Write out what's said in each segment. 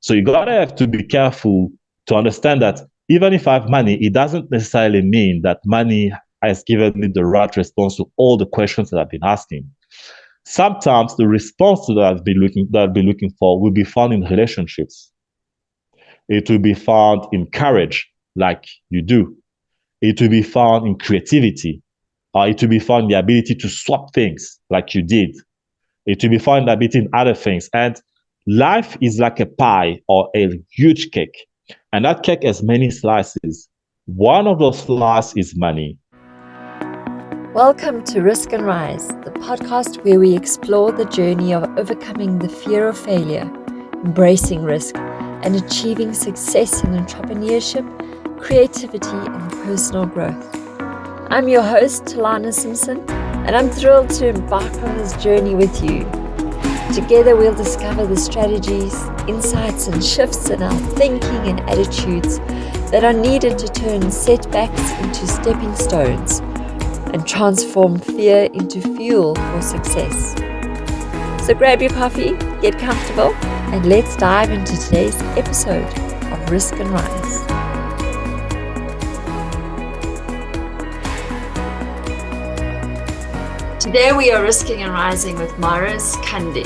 So you gotta have to be careful to understand that even if I have money, it doesn't necessarily mean that money has given me the right response to all the questions that I've been asking. Sometimes the response to that I've been looking for will be found in relationships. It will be found in courage, like you do. It will be found in creativity. It will be found in the ability to swap things, like you did. It will be found in the ability in other things. And life is like a pie or a huge cake. And that cake has many slices. One of those slices is money. Welcome to Risk and Rise, the podcast where we explore the journey of overcoming the fear of failure, embracing risk, and achieving success in entrepreneurship, creativity, and personal growth. I'm your host, Talana Simpson, and I'm thrilled to embark on this journey with you. Together, we'll discover the strategies, insights, and shifts in our thinking and attitudes that are needed to turn setbacks into stepping stones and transform fear into fuel for success. So grab your coffee, get comfortable, and let's dive into today's episode of Risk and Rise. Today we are risking and rising with Maurice Kande.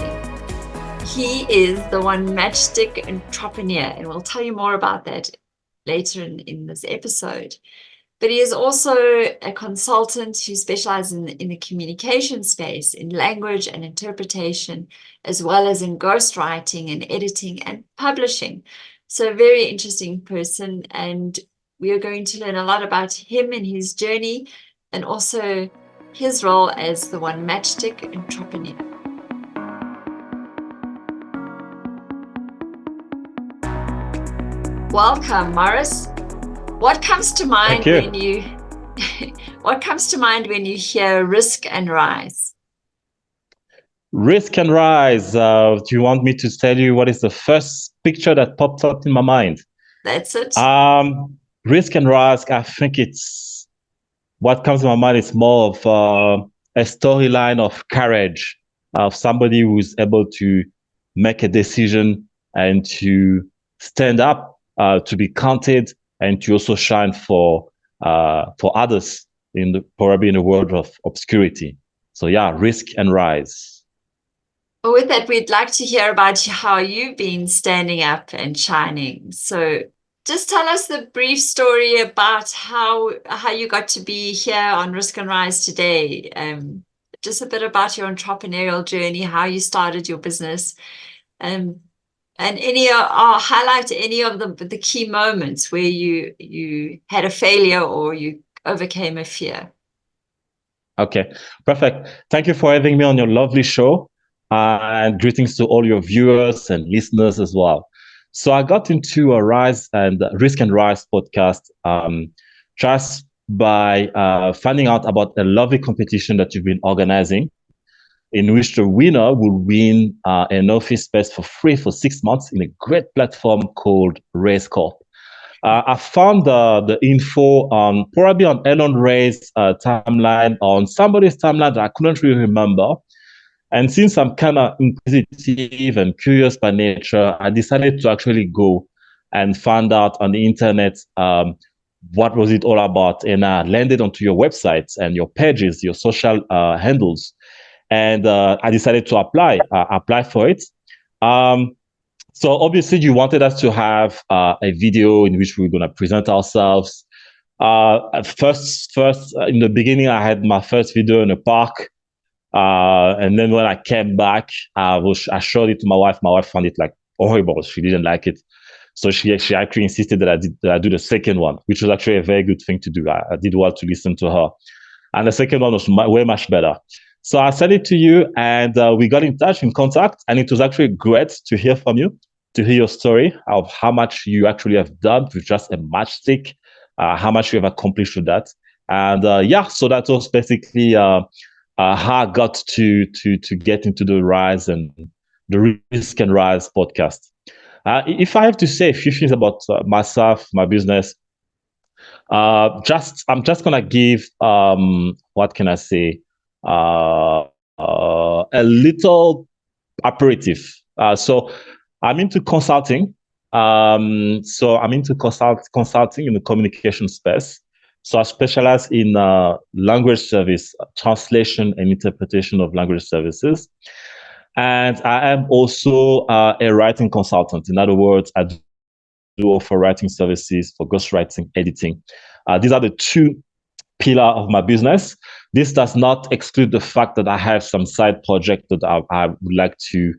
He is the one-matchstick entrepreneur, and we'll tell you more about that later in this episode. But he is also a consultant who specializes in the communication space, in language and interpretation, as well as in ghostwriting and editing and publishing. So a very interesting person, and we are going to learn a lot about him and his journey, and also his role as the one-matchstick entrepreneur. Welcome, Maurice. What comes to mind when you hear Risk and Rise? Risk and Rise. Do you want me to tell you what is the first picture that popped up in my mind? That's it. Risk and Rise. I think it's what comes to my mind is more of a storyline of courage, of somebody who's able to make a decision and to stand up, to be counted, and to also shine for others probably in a world of obscurity. So yeah, Risk and Rise. Well, with that, we'd like to hear about how you've been standing up and shining. So just tell us the brief story about how you got to be here on Risk and Rise today. Just a bit about your entrepreneurial journey, how you started your business, and highlight any of the key moments where you had a failure or you overcame a fear. Okay, perfect. Thank you for having me on your lovely show, and greetings to all your viewers and listeners as well. So I got into a Risk and Rise podcast just by finding out about a lovely competition that you've been organizing, in which the winner will win an office space for free for 6 months in a great platform called Race Corp. I found the info probably on Elon Ray's timeline, on somebody's timeline that I couldn't really remember. And since I'm kind of inquisitive and curious by nature, I decided to actually go and find out on the internet what was it all about. And I landed onto your websites and your pages, your social handles. And I decided to apply for it. So obviously you wanted us to have a video in which we were going to present ourselves. First, in the beginning, I had my first video in a park. And then when I came back, I showed it to my wife. My wife found it like horrible. She didn't like it. So she actually insisted that I do the second one, which was actually a very good thing to do. I did well to listen to her. And the second one was way much better. So I sent it to you, and we got in contact, and it was actually great to hear from you, to hear your story of how much you actually have done with just a matchstick, how much you have accomplished with that. And so that was basically how I got to get into the Rise and the Risk and Rise podcast. If I have to say a few things about myself, my business, I'm just gonna give what can I say? A little aperitif. So I'm into consulting. So I'm into consulting in the communication space. So I specialize in language service, translation and interpretation of language services. And I am also a writing consultant. In other words, I do offer writing services for ghostwriting, editing. These are the two pillar of my business. This does not exclude the fact that I have some side project that I would like to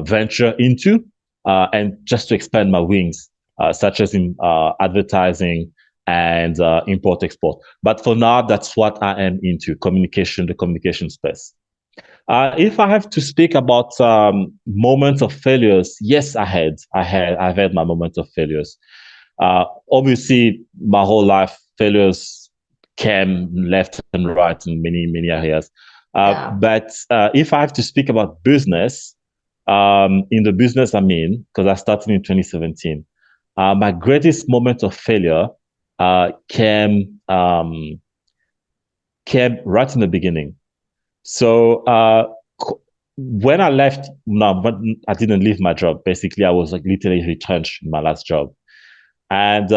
venture into and just to expand my wings, such as in advertising and import export. But for now, that's what I am into: communication, the communication space. If I have to speak about moments of failures, yes, I've had my moments of failures. Obviously, my whole life, failures came left and right in many areas. But if I have to speak about business, in the business I'm in, because I started in 2017, my greatest moment of failure came right in the beginning. So when I left, no, but I didn't leave my job. Basically, I was like literally retrenched in my last job. And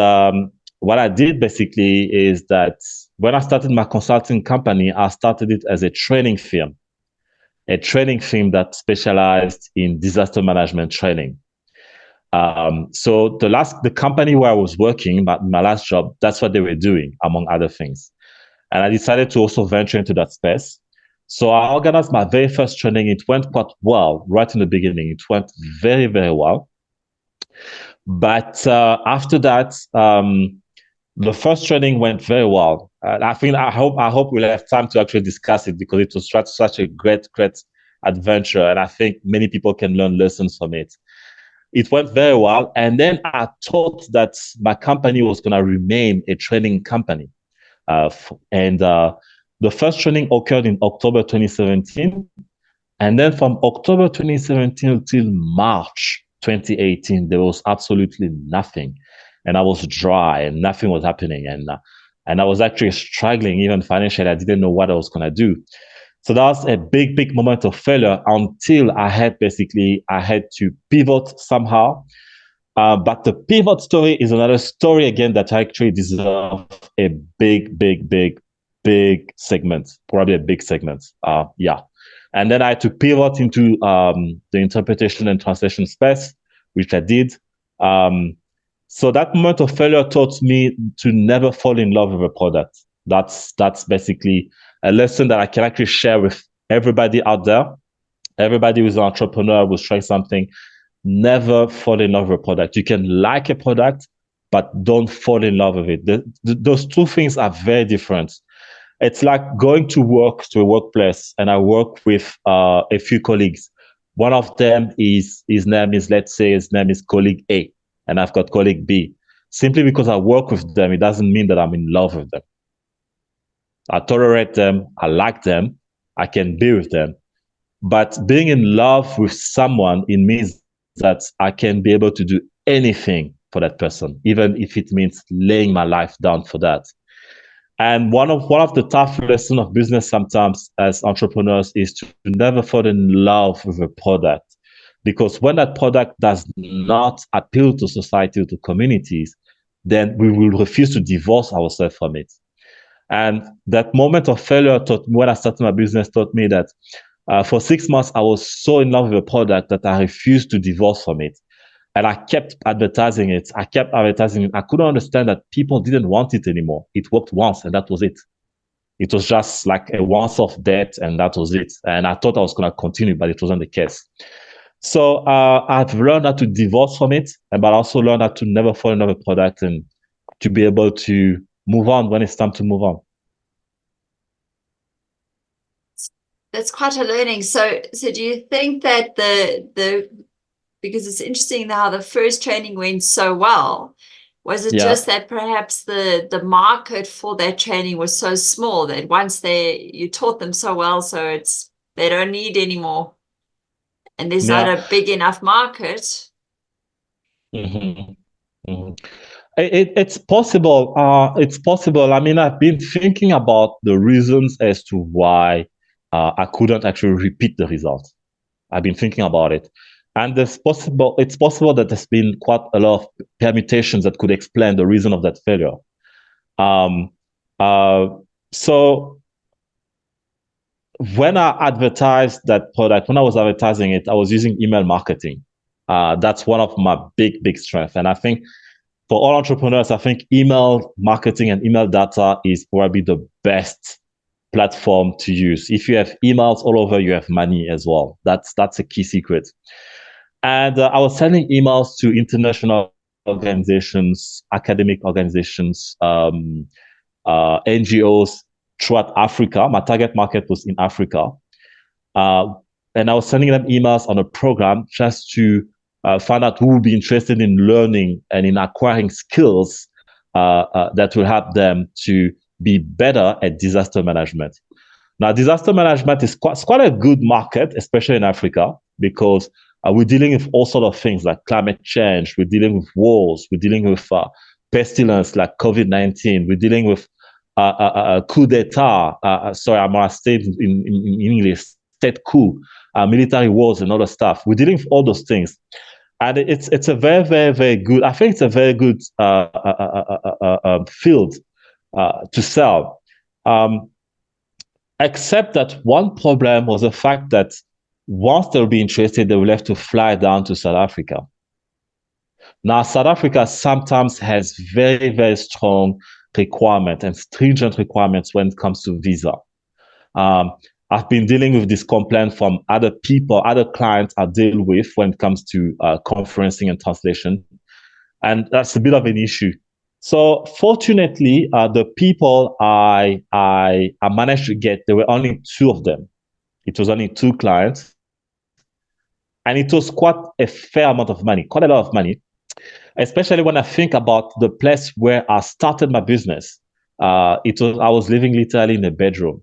what I did basically is that when I started my consulting company, I started it as a training firm that specialized in disaster management training. So the company where I was working, my last job, that's what they were doing, among other things. And I decided to also venture into that space. So I organized my very first training. It went quite well right in the beginning. It went very, very well. But after that, the first training went very well. I hope we'll have time to actually discuss it because it was such a great adventure, and I think many people can learn lessons from it. It went very well, and then I thought that my company was going to remain a training company, and the first training occurred in October 2017, and then from October 2017 till March 2018, there was absolutely nothing. And I was dry and nothing was happening. And I was actually struggling even financially. I didn't know what I was going to do. So that was a big moment of failure until I had to pivot somehow. But the pivot story is another story again that actually deserves a big segment, probably a big segment. Yeah. And then I had to pivot into the interpretation and translation space, which I did. So that moment of failure taught me to never fall in love with a product. That's basically a lesson that I can actually share with everybody out there. Everybody who's an entrepreneur who's trying something, never fall in love with a product. You can like a product, but don't fall in love with it. Those two things are very different. It's like going to work to a workplace, and I work with a few colleagues. One of them is let's say his name is colleague A, and I've got colleague B. Simply because I work with them, it doesn't mean that I'm in love with them. I tolerate them, I like them, I can be with them. But being in love with someone, it means that I can be able to do anything for that person, even if it means laying my life down for that. And one of the tough lessons of business sometimes as entrepreneurs is to never fall in love with a product. Because when that product does not appeal to society or to communities, then we will refuse to divorce ourselves from it. And that moment of failure when I started my business taught me that for 6 months, I was so in love with a product that I refused to divorce from it. And I kept advertising it. I couldn't understand that people didn't want it anymore. It worked once and that was it. It was just like a once-off debt and that was it. And I thought I was going to continue, but it wasn't the case. So I've learned how to divorce from it, but also learned how to never fall in love with a product and to be able to move on when it's time to move on. That's quite a learning. So do you think that because it's interesting how the first training went so well, was it just that perhaps the market for that training was so small that once you taught them so well, so they don't need any more, and there's not a big enough market? Mm-hmm. Mm-hmm. It's possible. It's possible. I mean, I've been thinking about the reasons as to why I couldn't actually repeat the result. I've been thinking about it. And it's possible that there's been quite a lot of permutations that could explain the reason of that failure. Um, uh, so when I advertised that product, when I was advertising it, I was using email marketing. That's one of my big strengths. And I think for all entrepreneurs, I think email marketing and email data is probably the best platform to use. If you have emails all over, you have money as well. That's a key secret. And I was sending emails to international organizations, academic organizations, NGOs throughout Africa. My target market was in Africa. Uh, and I was sending them emails on a program just to find out who would be interested in learning and in acquiring skills that will help them to be better at disaster management. Now, disaster management is quite a good market, especially in Africa, because we're dealing with all sorts of things like climate change. We're dealing with wars. We're dealing with pestilence like COVID-19. We're dealing with coup d'etat. Sorry, I'm going to say it in English, state coup, military wars and other stuff. We're dealing with all those things. And it's a very good, I think it's a very good field to sell. Except that one problem was the fact that once they'll be interested, they will have to fly down to South Africa. Now, South Africa sometimes has very strong requirements and stringent requirements when it comes to visa. I've been dealing with this complaint from other people, other clients I deal with when it comes to conferencing and translation. And that's a bit of an issue. So fortunately, the people I managed to get, there were only two of them. It was only two clients. And it was quite a fair amount of money, quite a lot of money, especially when I think about the place where I started my business. I was living literally in a bedroom.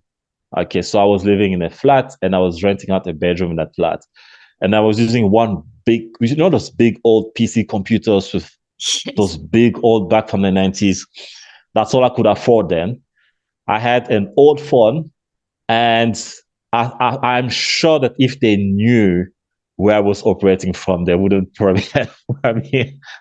Okay, so I was living in a flat and I was renting out a bedroom in that flat. And I was using one big, those big old PC computers with those big old back from the 90s. That's all I could afford then. I had an old phone, and I'm sure that if they knew where I was operating from, they wouldn't probably have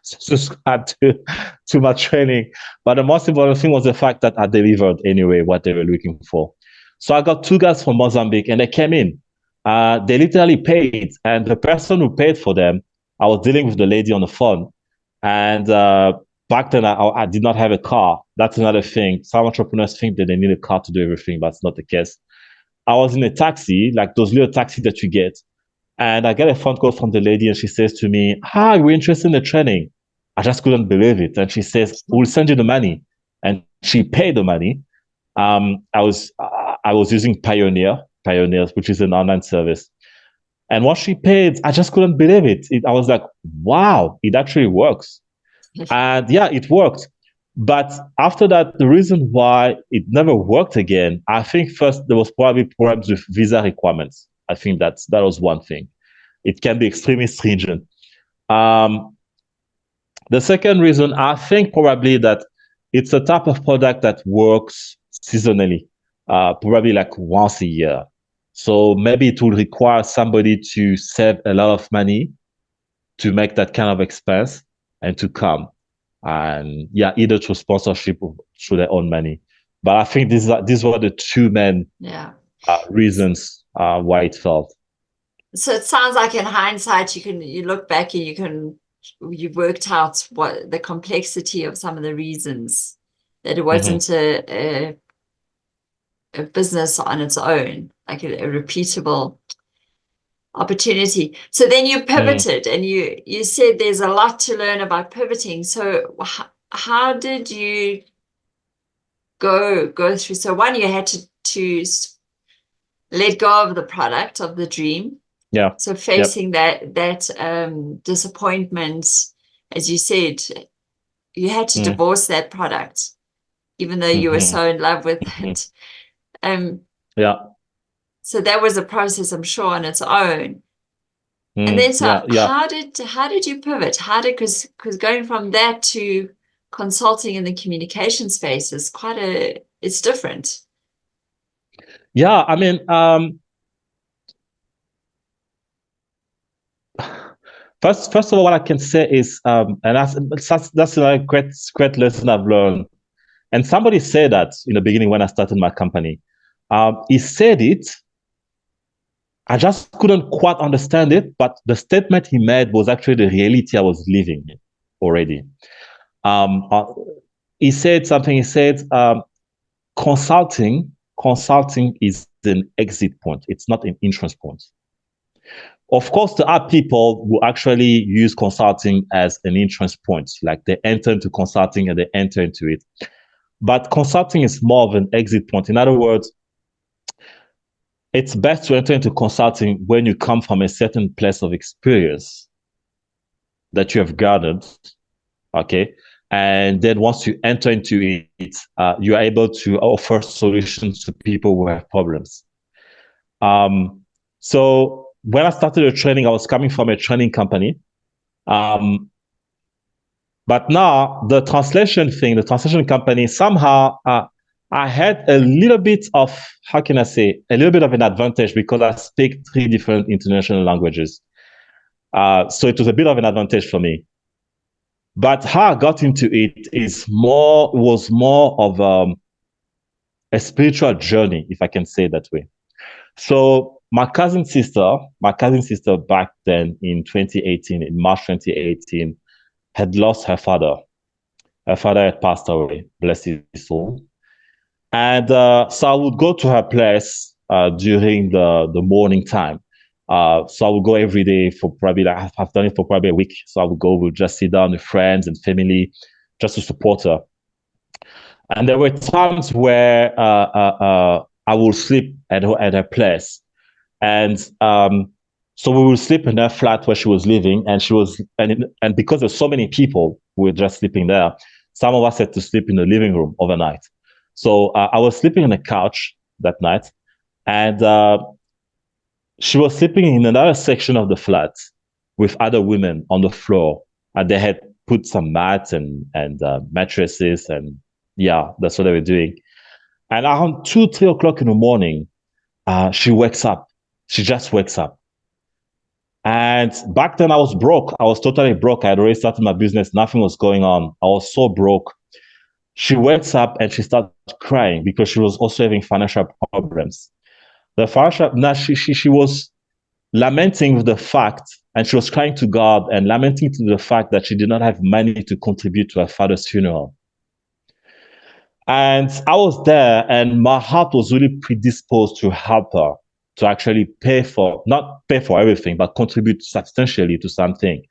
subscribed to my training. But the most important thing was the fact that I delivered anyway what they were looking for. So I got two guys from Mozambique, and they came in. They literally paid, and the person who paid for them, I was dealing with the lady on the phone. And back then, I did not have a car. That's another thing. Some entrepreneurs think that they need a car to do everything, but it's not the case. I was in a taxi, like those little taxis that you get. And I get a phone call from the lady, and she says to me, "Hi, we're interested in the training." I just couldn't believe it. And she says, "We'll send you the money." And she paid the money. I was using Pioneers, which is an online service. And once she paid, I just couldn't believe it. I was like, wow, it actually works. And yeah, it worked. But after that, the reason why it never worked again, I think first there was probably problems with visa requirements. I think that was one thing. It can be extremely stringent. Um, the second reason, I think probably that it's a type of product that works seasonally, probably like once a year. So maybe it will require somebody to save a lot of money to make that kind of expense and to come. And yeah, either through sponsorship or through their own money. But I think these were the two main reasons why it failed. So it sounds like in hindsight, you look back and you worked out what the complexity of some of the reasons, that it wasn't a business on its own, like a repeatable opportunity. So then you pivoted and you said there's a lot to learn about pivoting. So how did you go through? So one, you had to let go of the product, of the dream. Yeah. So facing that disappointment, as you said, you had to divorce that product, even though you were so in love with it. Yeah. So that was a process, I'm sure, on its own. And then, so how did you pivot? Because going from that to consulting in the communication space is it's different. Yeah, I mean, First of all, what I can say is, and that's a great lesson I've learned. And somebody said that in the beginning when I started my company. He said it. I just couldn't quite understand it, but the statement he made was actually the reality I was living in already. Um, uh, he said something. He said, consulting is an exit point. It's not an entrance point. Of course, there are people who actually use consulting as an entrance point, like they enter into consulting and they enter into it. But consulting is more of an exit point. In other words, it's best to enter into consulting when you come from a certain place of experience that you have gathered, okay? And then once you enter into it, you're able to offer solutions to people who have problems. So when I started the training, I was coming from a training company. But now the translation company, somehow I had a little bit of, how can I say, a little bit of an advantage because I speak 3 different international languages. So it was a bit of an advantage for me. But how I got into it was more of a spiritual journey, if I can say it that way. So my cousin sister back then in 2018, in March 2018, had lost her father. Her father had passed away, bless his soul. And so I would go to her place during the morning time. So I would go every day for probably, like, I've done it for probably a week. So I would go, we'll just sit down with friends and family just to support her. And there were times where I would sleep at her place. And so we would sleep in her flat where she was living. And because there's so many people who were just sleeping there, some of us had to sleep in the living room overnight. So I was sleeping on the couch that night, and she was sleeping in another section of the flat with other women on the floor, and they had put some mats and mattresses, and yeah, that's what they were doing. And around 2, 3 o'clock in the morning, she wakes up. She just wakes up. And back then I was broke. I was totally broke. I had already started my business. Nothing was going on. I was so broke. She wakes up and she starts crying because she was also having financial problems. She was lamenting with the fact, and she was crying to God and lamenting to the fact that she did not have money to contribute to her father's funeral. And I was there, and my heart was really predisposed to help her, to actually not pay for everything, but contribute substantially to something.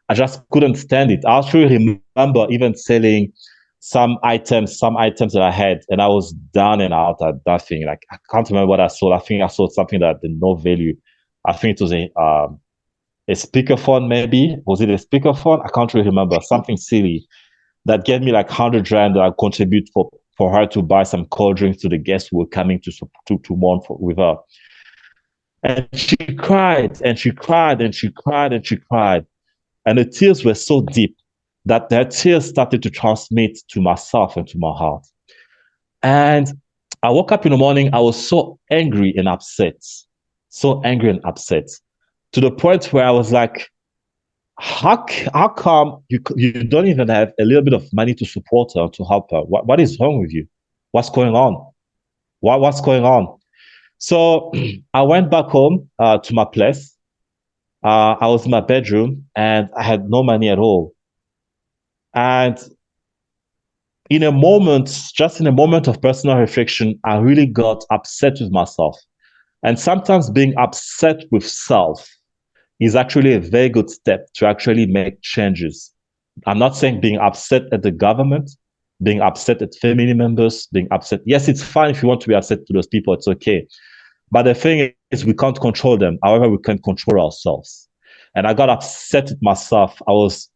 I just couldn't stand it. I actually remember even selling some items that I had, and I was down and out at nothing. Like, I can't remember what I sold. I think I sold something that had no value. I think it was a speakerphone, maybe. Was it a speakerphone? I can't really remember. Something silly that gave me like 100 rand that I contribute for her to buy some cold drinks to the guests who were coming to mourn with her. And she cried and she cried and she cried and she cried. And the tears were so deep that their tears started to transmit to myself and to my heart. And I woke up in the morning, I was so angry and upset, to the point where I was like, how come you don't even have a little bit of money to support her, to help her? What is wrong with you? What's going on? What's going on? So I went back home to my place. I was in my bedroom and I had no money at all. And just in a moment of personal reflection, I really got upset with myself. And sometimes being upset with self is actually a very good step to actually make changes. I'm not saying being upset at the government, being upset at family members, being upset. Yes, it's fine if you want to be upset to those people, it's okay. But the thing is, we can't control them. However, we can control ourselves. And I got upset with myself. I was,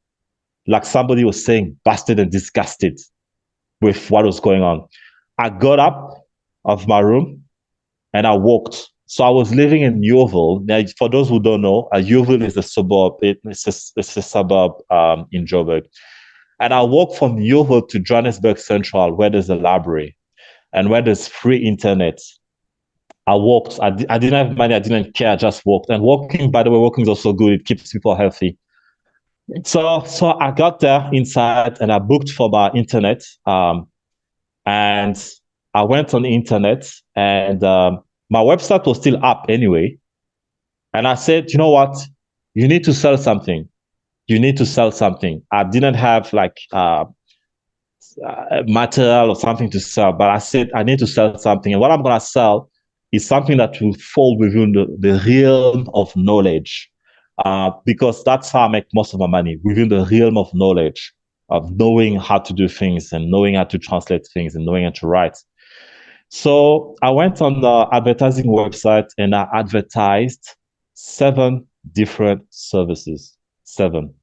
like somebody was saying, busted and disgusted with what was going on. I got up of my room and I walked. So I was living in Yeovil. Now, for those who don't know, Yeovil is a suburb. It's a suburb in Joburg. And I walked from Yeovil to Johannesburg Central, where there's a library and where there's free internet. I walked. I didn't have money. I didn't care. I just walked. And walking, by the way, walking is also good. It keeps people healthy. So I got there inside and I booked for my internet. And I went on the internet and my website was still up anyway. And I said, you know what? You need to sell something. You need to sell something. I didn't have like material or something to sell, but I said I need to sell something. And what I'm going to sell is something that will fall within the realm of knowledge. Because that's how I make most of my money, within the realm of knowledge, of knowing how to do things and knowing how to translate things and knowing how to write. So I went on the advertising website and I advertised 7 different services. 7.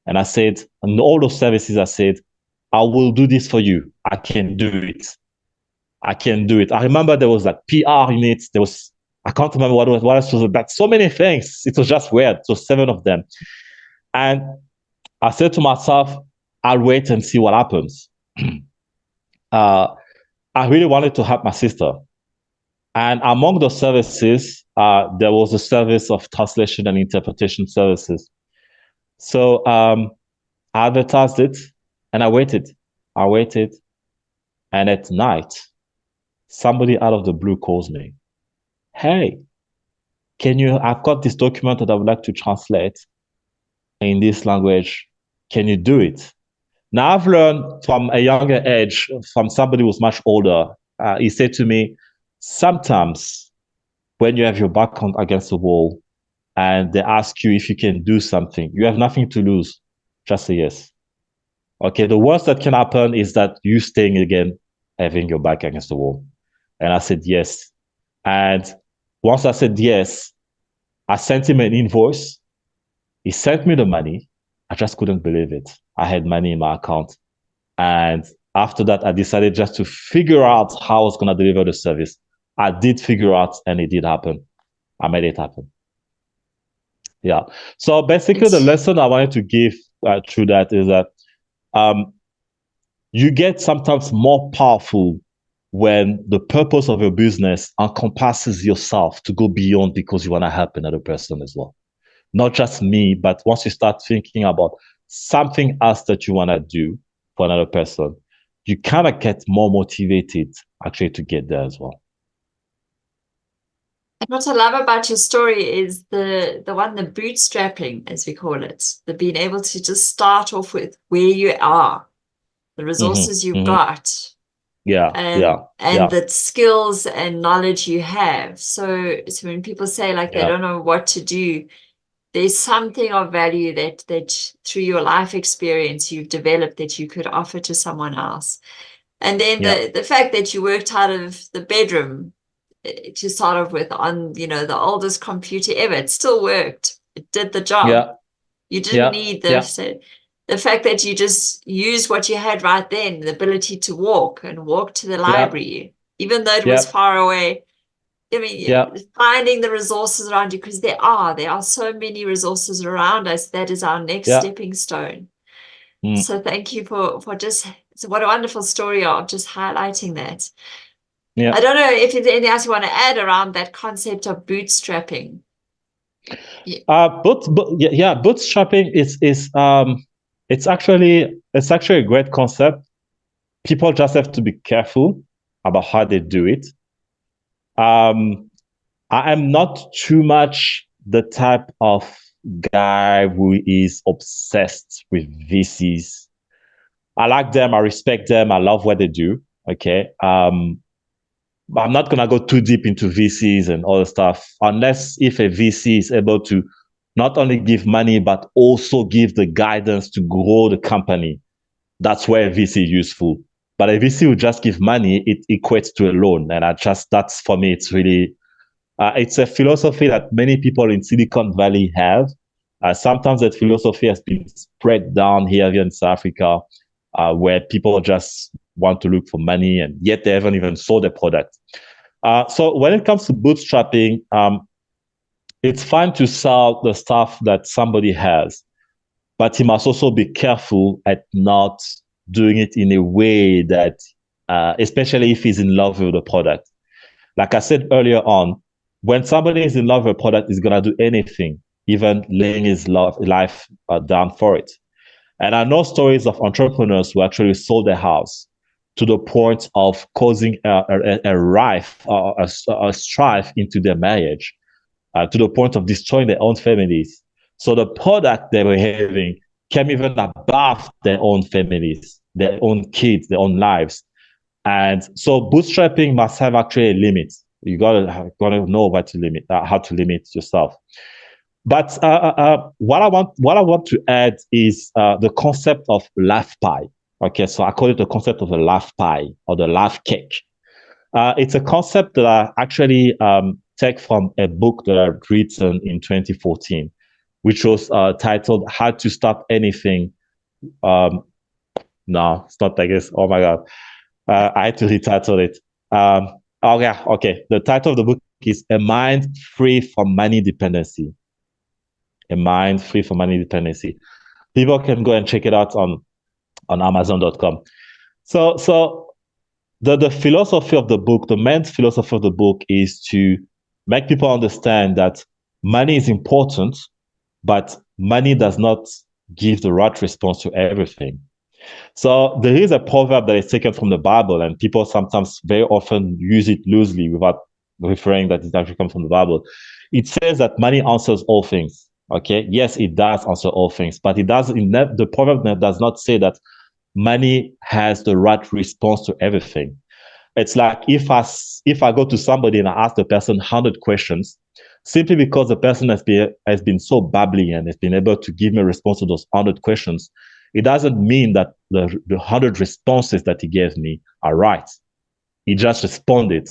And I said, and all those services, I said, I will do this for you. I can do it. I can do it. I remember there was like PR in it. There was, I can't remember what else was, but so many things. It was just weird. So 7 of them. And I said to myself, I'll wait and see what happens. uh, I really wanted to help my sister. And among those services, there was a service of translation and interpretation services. So I advertised it and I waited. I waited. And at night, somebody out of the blue calls me. Hey, I've got this document that I would like to translate in this language. Can you do it? Now, I've learned from a younger age, from somebody who's much older, he said to me, sometimes when you have your back against the wall and they ask you if you can do something, you have nothing to lose. Just say yes. Okay, the worst that can happen is that you staying again, having your back against the wall. And I said yes. And once I said yes, I sent him an invoice. He sent me the money. I just couldn't believe it. I had money in my account. And after that, I decided just to figure out how I was going to deliver the service. I did figure out, and it did happen. I made it happen. Yeah. So basically, the lesson I wanted to give through that is that you get sometimes more powerful when the purpose of your business encompasses yourself to go beyond because you want to help another person as well. Not just me, but once you start thinking about something else that you want to do for another person, you kind of get more motivated actually to get there as well. And what I love about your story is the bootstrapping, as we call it, the being able to just start off with where you are, the resources you've got, and the skills and knowledge you have. So when people say like they don't know what to do, there's something of value that through your life experience you've developed that you could offer to someone else. And then the fact that you worked out of the bedroom to start off with on, the oldest computer ever, it still worked. It did the job. You didn't need the fact that you just used what you had right then, the ability to walk to the library, even though it was far away. I mean, finding the resources around you, because there are so many resources around us. That is our next stepping stone. So thank you for just, what a wonderful story of just highlighting that. I don't know if there's anything else you want to add around that concept of bootstrapping. Bootstrapping is it's actually a great concept. People just have to be careful about how they do it. I am not too much the type of guy who is obsessed with VCs. I like them, I respect them, I love what they do. Okay. I'm not gonna go too deep into VCs and all the stuff, unless if a VC is able to not only give money, but also give the guidance to grow the company. That's where a VC is useful. But a VC will just give money, it equates to a loan. And that's for me, it's really, it's a philosophy that many people in Silicon Valley have. Sometimes that philosophy has been spread down here in South Africa, where people just want to look for money and yet they haven't even sold their product. So when it comes to bootstrapping, it's fine to sell the stuff that somebody has, but he must also be careful at not doing it in a way that, especially if he's in love with the product. Like I said earlier on, when somebody is in love with a product, he's going to do anything. even laying his life down for it. And I know stories of entrepreneurs who actually sold their house to the point of causing a rife, a strife into their marriage, to the point of destroying their own families. So the product they were having came even above their own families, their own kids, their own lives. And so bootstrapping must have actually a limit. You gotta know what to limit, how to limit yourself. But what I want to add is the concept of laugh pie. Okay, so I call it the concept of the laugh pie or the laugh cake. It's a concept that I actually take from a book that I've written in 2014, which was titled "How to Stop Anything." No, it's not. I guess. Oh my god, I had to retitle it. Oh yeah, okay. The title of the book is "A Mind Free from Money Dependency." A mind free from money dependency. People can go and check it out on Amazon.com. So the philosophy of the book, the main philosophy of the book is to make people understand that money is important, but money does not give the right response to everything. So there is a proverb that is taken from the Bible, and people sometimes very often use it loosely without referring that it actually comes from the Bible. It says that money answers all things. Okay, yes, it does answer all things, but it does. The proverb does not say that money has the right response to everything. It's like if I go to somebody and I ask the person 100 questions, simply because the person has been so bubbly and has been able to give me a response to those 100 questions, it doesn't mean that the 100 responses that he gave me are right. He just responded.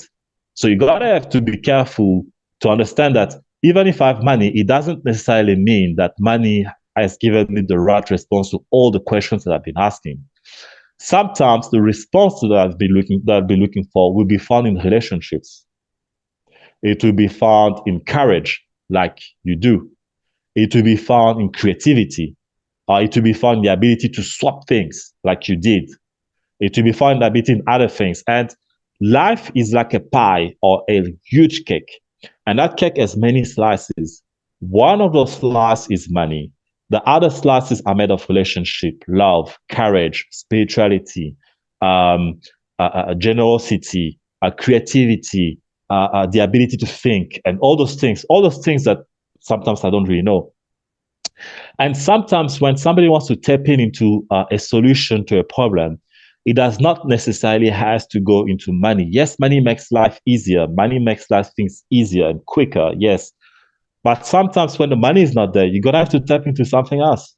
So you gotta have to be careful to understand that even if I have money, it doesn't necessarily mean that money has given me the right response to all the questions that I've been asking. Sometimes the response that I've been looking for will be found in relationships. It will be found in courage, like you do. It will be found in creativity, or it will be found in the ability to swap things, like you did. It will be found in the ability in other things. And life is like a pie or a huge cake, and that cake has many slices. One of those slices is money. The other slices are made of relationship, love, courage, spirituality, um, generosity, creativity, the ability to think, and all those things that sometimes I don't really know. And sometimes when somebody wants to tap into a solution to a problem, it does not necessarily has to go into money. Yes, money makes life easier. Money makes life things easier and quicker. Yes. But sometimes when the money is not there, you're going to have to tap into something else.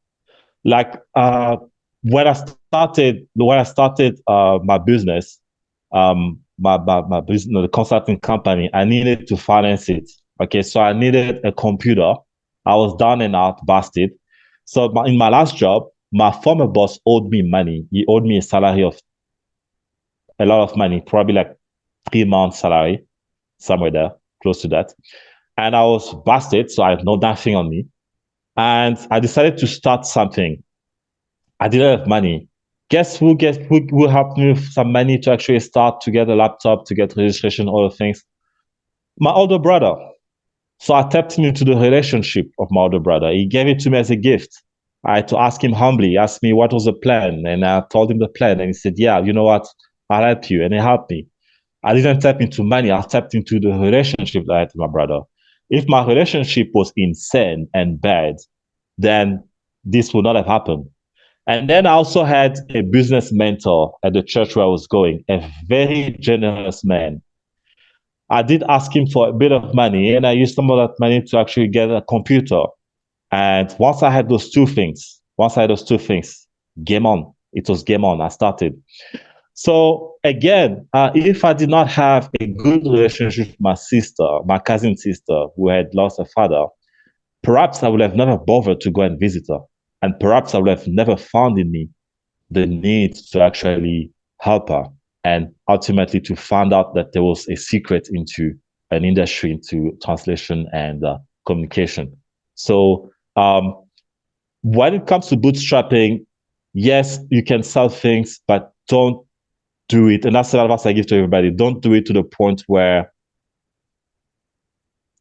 Like when I started my business, my business, the consulting company, I needed to finance it. Okay, so I needed a computer. I was down and out, busted. So in my last job, my former boss owed me money. He owed me a salary of a lot of money, probably like 3 months salary, somewhere there, close to that. And I was busted, so I had nothing on me. And I decided to start something. I didn't have money. Who helped me with some money to actually start, to get a laptop, to get registration, all the things? My older brother. So I tapped into the relationship of my older brother. He gave it to me as a gift. I had to ask him humbly. He asked me what was the plan, and I told him the plan, and he said, "Yeah, you know what? I'll help you," and he helped me. I didn't tap into money. I tapped into the relationship that I had with my brother. If my relationship was insane and bad, then this would not have happened. And then I also had a business mentor at the church where I was going, a very generous man. I did ask him for a bit of money, and I used some of that money to actually get a computer. And once I had those two things, game on. It was game on. I started. So again, if I did not have a good relationship with my sister, my cousin sister, who had lost her father, perhaps I would have never bothered to go and visit her. And perhaps I would have never found in me the need to actually help her, and ultimately to find out that there was a secret into an industry, into translation and communication. So when it comes to bootstrapping, yes, you can sell things, but don't do it. And that's the advice I give to everybody. Don't do it to the point where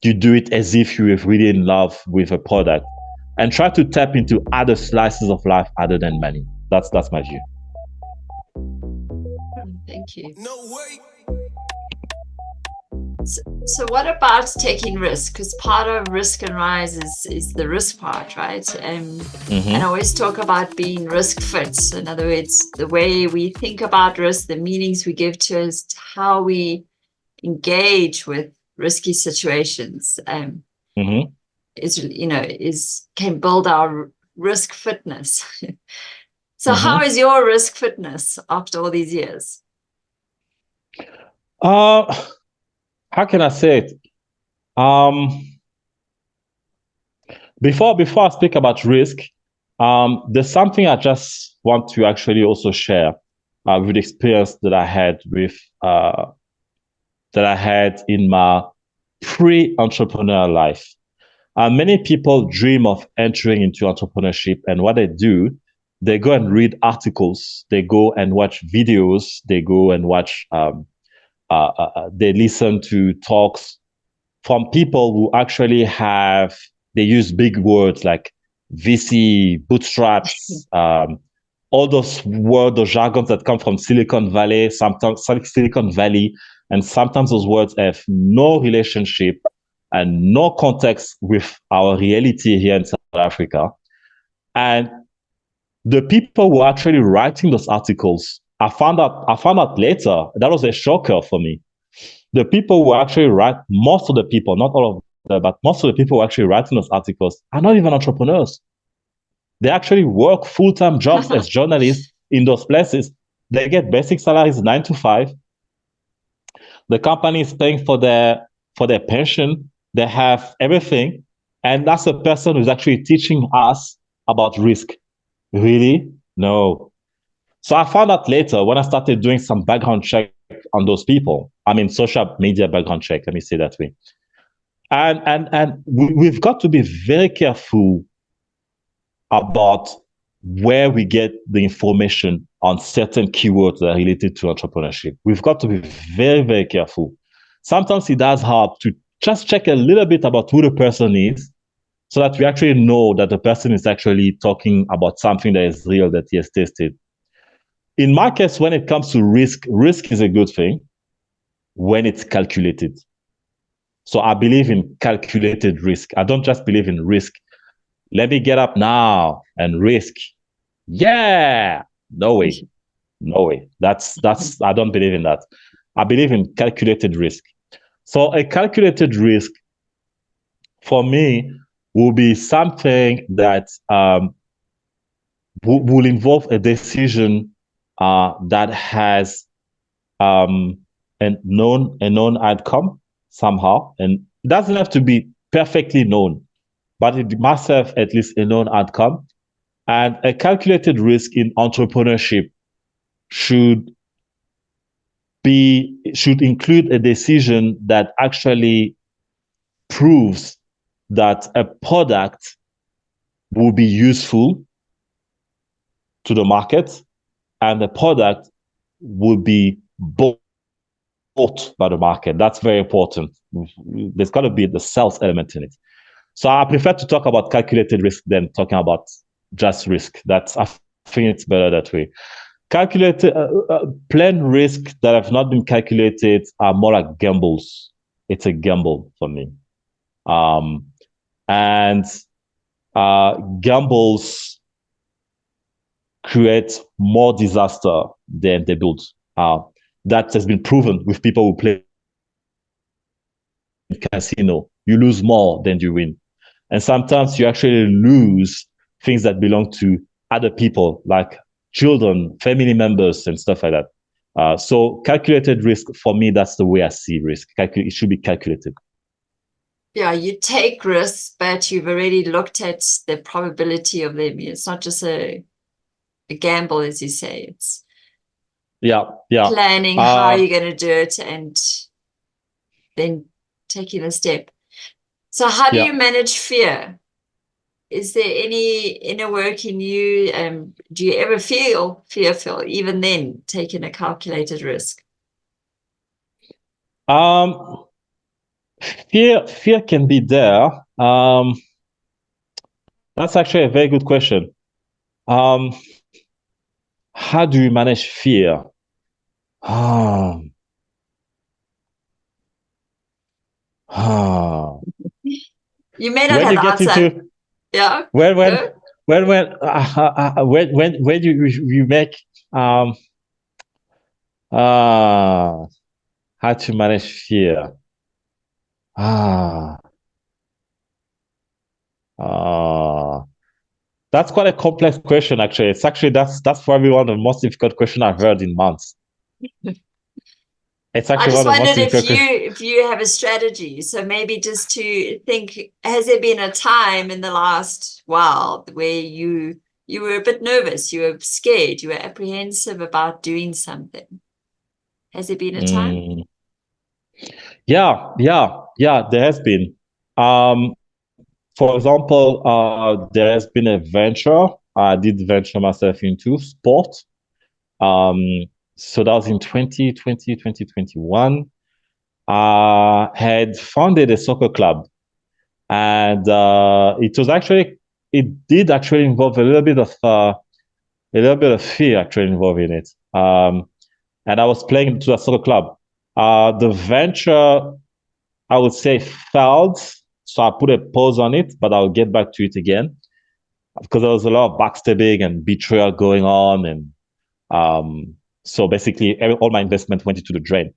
you do it as if you are really in love with a product, and try to tap into other slices of life other than money. That's my view. Thank you. No way. So what about taking risk? Because part of Risk and Rise is the risk part, right? And I always talk about being risk fit. In other words, the way we think about risk, the meanings we give to it, how we engage with risky situations, can build our risk fitness. So how is your risk fitness after all these years? How can I say it? Before I speak about risk, there's something I just want to actually also share with the experience that I had in my pre-entrepreneurial life. Many people dream of entering into entrepreneurship, and what they do, they go and read articles, they go and watch videos, they go and watch, they listen to talks from people who actually they use big words like VC, bootstraps, all those words, those jargons that come from Silicon Valley, sometimes Silicon Valley, and sometimes those words have no relationship and no context with our reality here in South Africa. And the people who are actually writing those articles, I found out later, that was a shocker for me. The people who actually write, most of the people, not all of them, but most of the people who actually writing those articles are not even entrepreneurs. They actually work full-time jobs as journalists in those places. They get basic salaries 9 to 5. The company is paying for their pension. They have everything. And that's a person who's actually teaching us about risk. Really? No. So I found out later when I started doing some background check on those people. I mean, social media background check, let me say that way. And we've got to be very careful about where we get the information on certain keywords that are related to entrepreneurship. We've got to be very, very careful. Sometimes it does help to just check a little bit about who the person is so that we actually know that the person is actually talking about something that is real, that he has tested. In my case, when it comes to risk is a good thing when it's calculated. So I believe in calculated risk. I don't just believe in risk. Let me get up now and risk. Yeah. No way. No way. That's I don't believe in that. I believe in calculated risk. So a calculated risk for me will be something that will involve a decision that has a known outcome somehow, and it doesn't have to be perfectly known, but it must have at least a known outcome. And a calculated risk in entrepreneurship should include a decision that actually proves that a product will be useful to the market and the product will be bought by the market. That's very important. There's got to be the sales element in it. So I prefer to talk about calculated risk than talking about just risk. I think it's better that way. Calculated, planned risk that have not been calculated are more like gambles. It's a gamble for me. And gambles create more disaster than they build. That has been proven with people who play casino. You lose more than you win. And sometimes you actually lose things that belong to other people, like children, family members, and stuff like that. So calculated risk, for me, that's the way I see risk. It should be calculated. Yeah, you take risks, but you've already looked at the probability of them. It's not just a gamble, as you say. It's planning how you're going to do it and then taking a step. So how do you manage fear? Is there any inner work in you? Do you ever feel fearful, even then, taking a calculated risk? Fear can be there. That's actually a very good question. Um, how do you manage fear? Um, ah. You may not When have you the get answer. into Yeah, when go. when you make um uh how to manage fear. Ah, ah. That's quite a complex question, actually. It's actually that's probably one of the most difficult questions I've heard in months. It's I actually just one of the most wondered difficult questions. if you have a strategy. So maybe just to think, has there been a time in the last while where you were a bit nervous, you were scared, you were apprehensive about doing something? Has there been a time? Mm, yeah. There has been. For example, there has been a venture I did venture myself into sport. Um, so that was in 2020, 2021. I had founded a soccer club, and it did actually involve a little bit of fear actually involved in it. And I was playing to a soccer club. The venture, I would say, failed. So I put a pause on it, but I'll get back to it again because there was a lot of backstabbing and betrayal going on. And so basically, all my investment went into the drain.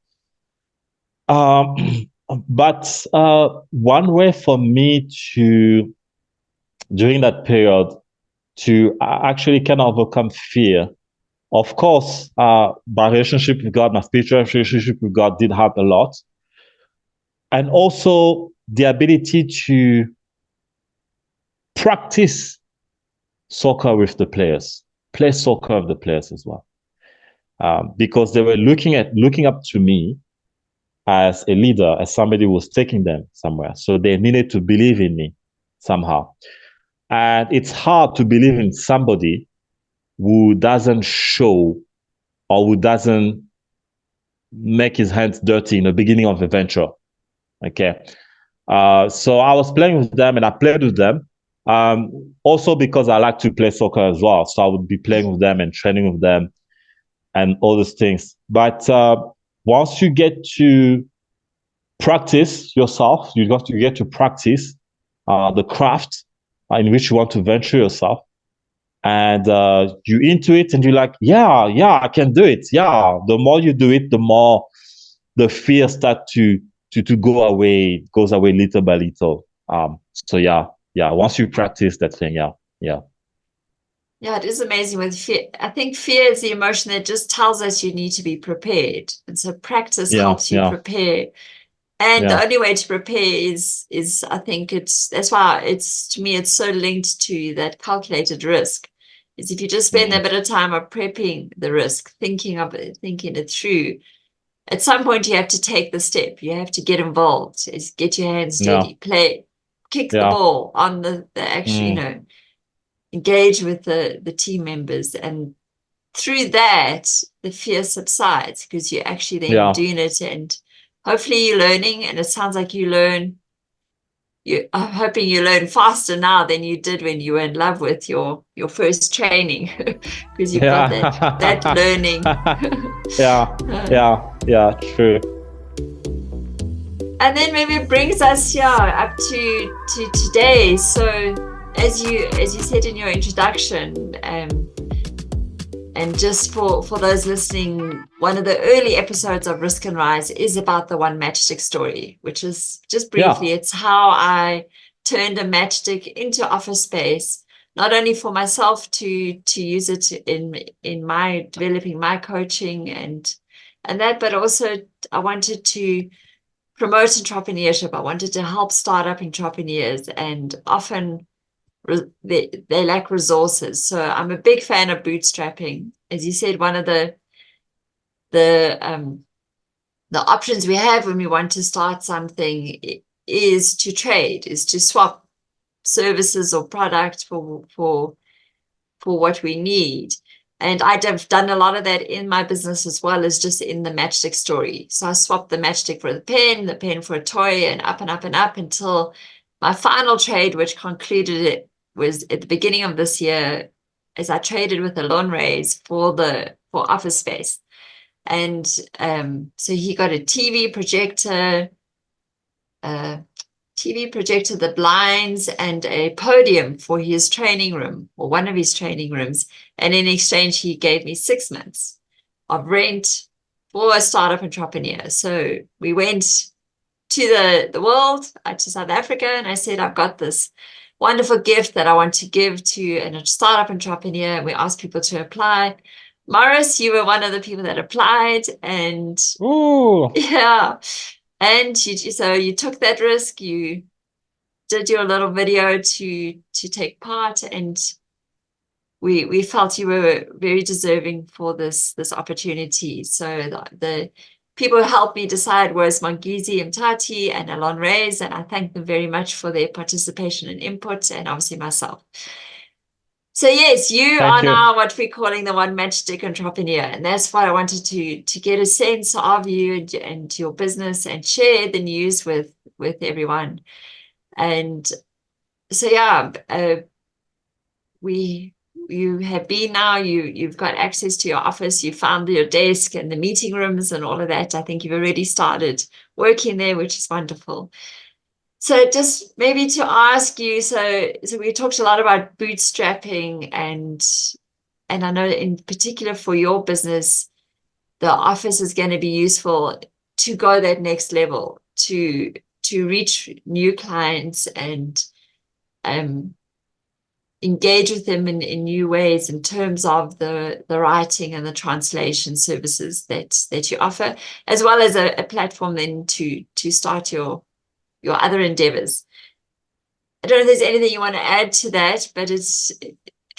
Um, but one way for me to, during that period, to actually kind of overcome fear. Of course, my relationship with God, my spiritual relationship with God did help a lot. And also the ability to practice soccer with the players, play soccer with the players as well. Because they were looking up to me as a leader, as somebody who was taking them somewhere. So they needed to believe in me somehow. And it's hard to believe in somebody who doesn't show or who doesn't make his hands dirty in the beginning of the venture. Okay. So I was playing with them and I played with them. Also because I like to play soccer as well. So I would be playing with them and training with them and all those things. But once you get to practice yourself, you get to practice the craft in which you want to venture yourself. And you into it and you're like, yeah, I can do it. Yeah. The more you do it, the more the fear start to go away, it goes away little by little. So yeah. Once you practice that thing, yeah. Yeah, it is amazing with fear. I think fear is the emotion that just tells us you need to be prepared. And so practice Yeah, helps you yeah, prepare. And the yeah. only way to prepare is I think that's why it's to me it's so linked to that calculated risk. Is if you just spend a Mm, bit of time of prepping the risk, thinking it through, at some point you have to take the step. You have to get involved, is get your hands yeah, dirty, play, kick the yeah. ball on the actual, Mm, engage with the team members. And through that, the fear subsides because you're actually then yeah. doing it and hopefully you're learning. And it sounds like I'm hoping you learn faster now than you did when you were in love with your first training because you've got that Yeah. learning. Yeah, Uh, yeah, true. and then maybe it brings us up to today. So as you said in your introduction, and just for those listening, one of the early episodes of Risk and Rise is about the one matchstick story, which is just briefly, Yeah, it's how I turned a matchstick into office space, not only for myself to use it in my developing my coaching and that, but also I wanted to promote entrepreneurship. I wanted to help startup entrepreneurs, and often they lack resources. So I'm a big fan of bootstrapping. As you said, one of the the options we have when we want to start something is to trade, is to swap services or products for what we need. And I've done a lot of that in my business as well as just in the matchstick story. So I swapped the matchstick for the pen for a toy, and up and up and up until my final trade, which concluded it, was at the beginning of this year, as I traded with a loan raise for office space. And so he got a TV projector, the blinds, and a podium for his training room, or one of his training rooms. And in exchange, he gave me 6 months of rent for a startup entrepreneur. So we went to the world, to South Africa, and I said, I've got this wonderful gift that I want to give to a startup entrepreneur. We asked people to apply. Maurice, you were one of the people that applied, and yeah. And so you took that risk, you did your little video to take part, and we felt you were very deserving for this opportunity. So the people who helped me decide was Mongezi Mtati and Alon Reyes, and I thank them very much for their participation and input, and obviously myself. So yes, you are now what we're calling the one matchstick entrepreneur, and that's why I wanted to get a sense of you and your business and share the news with everyone. And so yeah, you have been now, you've got access to your office, you found your desk and the meeting rooms and all of that. I think you've already started working there, which is wonderful. So just maybe to ask you, so we talked a lot about bootstrapping, and I know in particular for your business, the office is going to be useful to go that next level, to reach new clients and engage with them in new ways in terms of the writing and the translation services that you offer, as well as a platform then to start your other endeavors. I don't know if there's anything you want to add to that, but it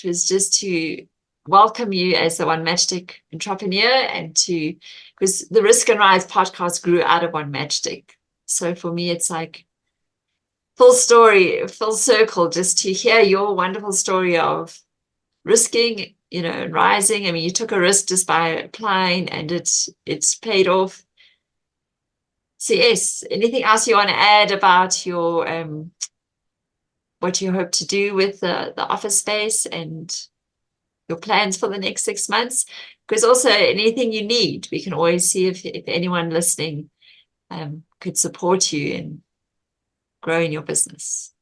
was just to welcome you as the One Matchstick entrepreneur, and because the Risk and Rise podcast grew out of One Matchstick. So for me, it's like full story, full circle, just to hear your wonderful story of risking, and rising. I mean, you took a risk just by applying, and it's paid off. So yes, anything else you want to add about your what you hope to do with the office space and your plans for the next 6 months? Because also anything you need, we can always see if anyone listening could support you in growing your business.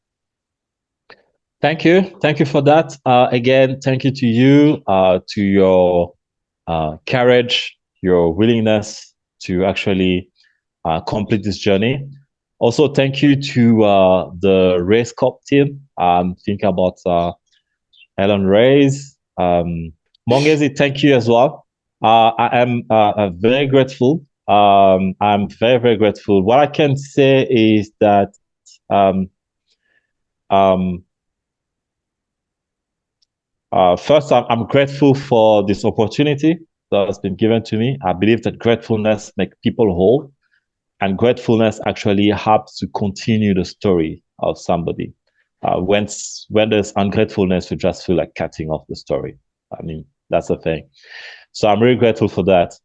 Thank you for that. Again, thank you to you, to your courage, your willingness to actually complete this journey. Also, thank you to the Race Corp team. Think about Ellen Reyes. Mongezi, thank you as well. I am very grateful. I'm very, very grateful. What I can say is that first, I'm grateful for this opportunity that has been given to me. I believe that gratefulness makes people whole, and gratefulness actually helps to continue the story of somebody. When there's ungratefulness, you just feel like cutting off the story. I mean, that's the thing. So I'm really grateful for that.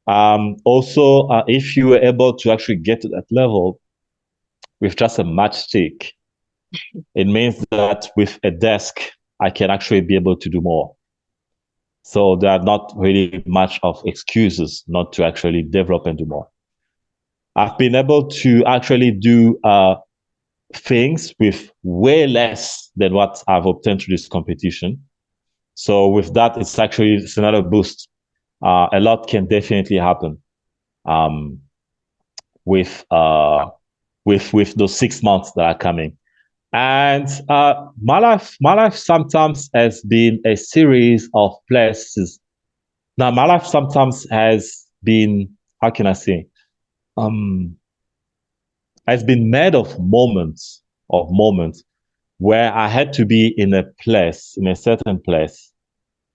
Also, if you were able to actually get to that level with just a matchstick, it means that with a desk, I can actually be able to do more. So there are not really much of excuses not to actually develop and do more. I've been able to actually do things with way less than what I've obtained through this competition. So with that, it's another boost. A lot can definitely happen with those 6 months that are coming. And my life sometimes has been a series of places. Now, my life sometimes has been, how can I say, has been made of moments where I had to be in a certain place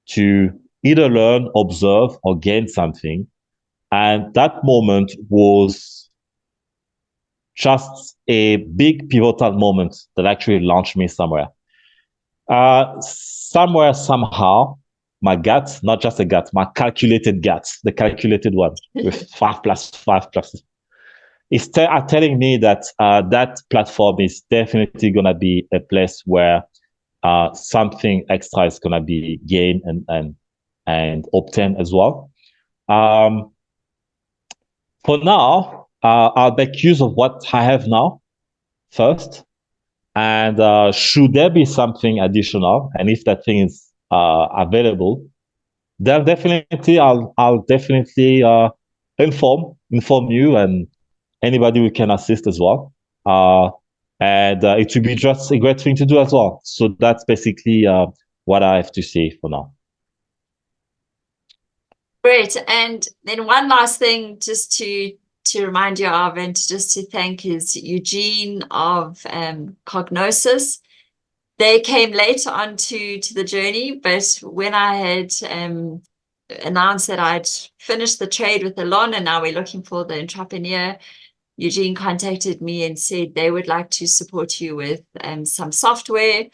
to either learn, observe, or gain something. And that moment was just a big pivotal moment that actually launched me somewhere. Somehow, my gut, not just a gut, my calculated gut, the calculated one with 5+5+. Are telling me that that platform is definitely going to be a place where something extra is going to be gained and obtained as well. For now, I'll make use of what I have now first. And should there be something additional, and if that thing is available, then definitely I'll definitely inform you and anybody who can assist as well. And it would be just a great thing to do as well. So that's basically what I have to say for now. Great. And then one last thing just to remind you of and just to thank is Eugene of Cognosis. They came late on to the journey, but when I had announced that I'd finished the trade with Elon and now we're looking for the entrepreneur, Eugene contacted me and said they would like to support you with some software.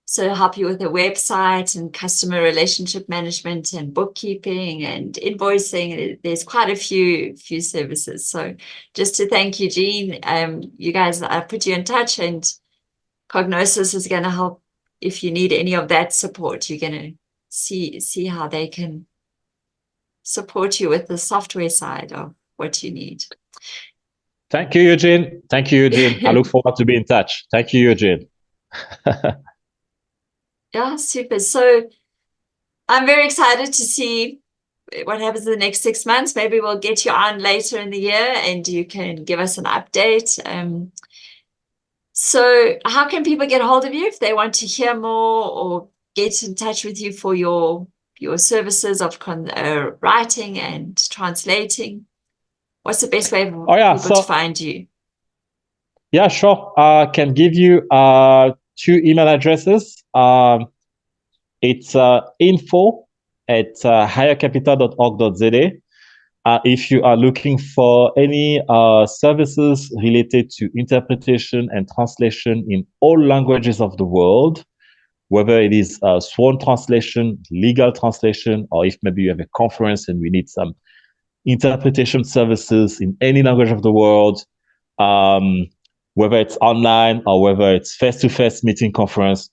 So help you with a website and customer relationship management and bookkeeping and invoicing. There's quite a few services. So just to thank Eugene, you guys, I put you in touch, and Cognosis is going to help if you need any of that support. You're going to see how they can support you with the software side of what you need. Thank you, Eugene. Thank you, Eugene. I look forward to be in touch. Thank you, Eugene. Yeah, super. So I'm very excited to see what happens in the next 6 months. Maybe we'll get you on later in the year and you can give us an update. So how can people get hold of you if they want to hear more or get in touch with you for your services of writing and translating? What's the best way for people to find you? Yeah, sure. I can give you 2 email addresses. It's info@highercapital.org.za. If you are looking for any services related to interpretation and translation in all languages of the world, whether it is sworn translation, legal translation, or if maybe you have a conference and we need some interpretation services in any language of the world, whether it's online or whether it's face-to-face meeting conference,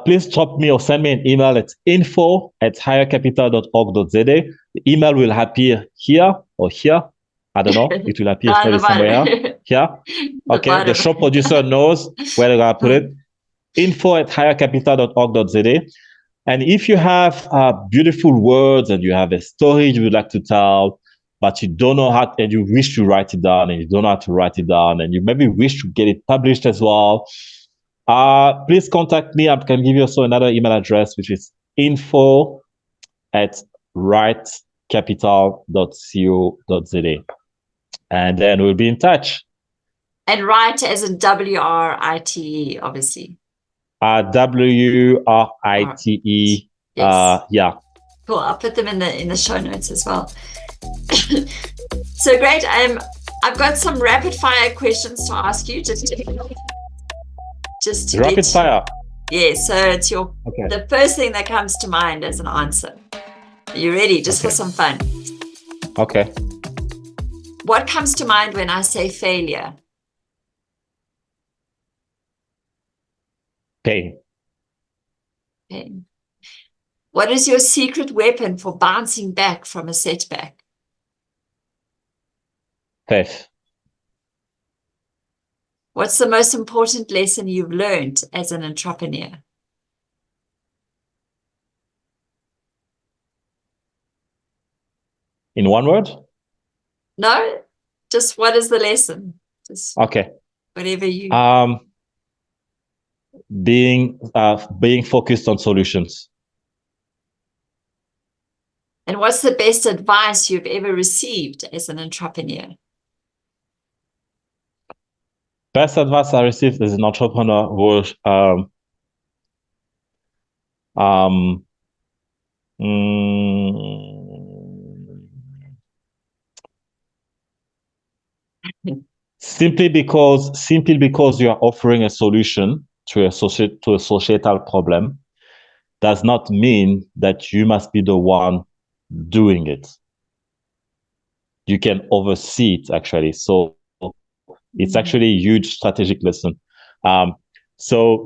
please drop me or send me an email at info@highercapital.org.za. The email will appear here or here. I don't know. It will appear somewhere here. Okay. The show producer knows where they're going to put it. info@highercapital.org.za. And if you have beautiful words and you have a story you would like to tell, but you don't know how, and you wish to write it down and you don't know how to write it down, and you maybe wish to get it published as well, please contact me. I can give you also another email address, which is info@writecapital.co.za. And then we'll be in touch. And write as in WRITE, obviously. WRITE. Yes. Yeah. Cool. I'll put them in the show notes as well. So great. I've got some rapid fire questions to ask you. Just to rapid fire. Yeah. So it's the first thing that comes to mind as an answer. Are you ready? Just for some fun. Okay. What comes to mind when I say failure? Pain. What is your secret weapon for bouncing back from a setback? Faith. What's the most important lesson you've learned as an entrepreneur? In one word? No, just what is the lesson? Just okay. Whatever you... being focused on solutions. And what's the best advice you've ever received as an entrepreneur? Best advice I received as an entrepreneur was simply because you are offering a solution to a societal problem, does not mean that you must be the one doing it. You can oversee it, actually. So it's actually a huge strategic lesson. Um, so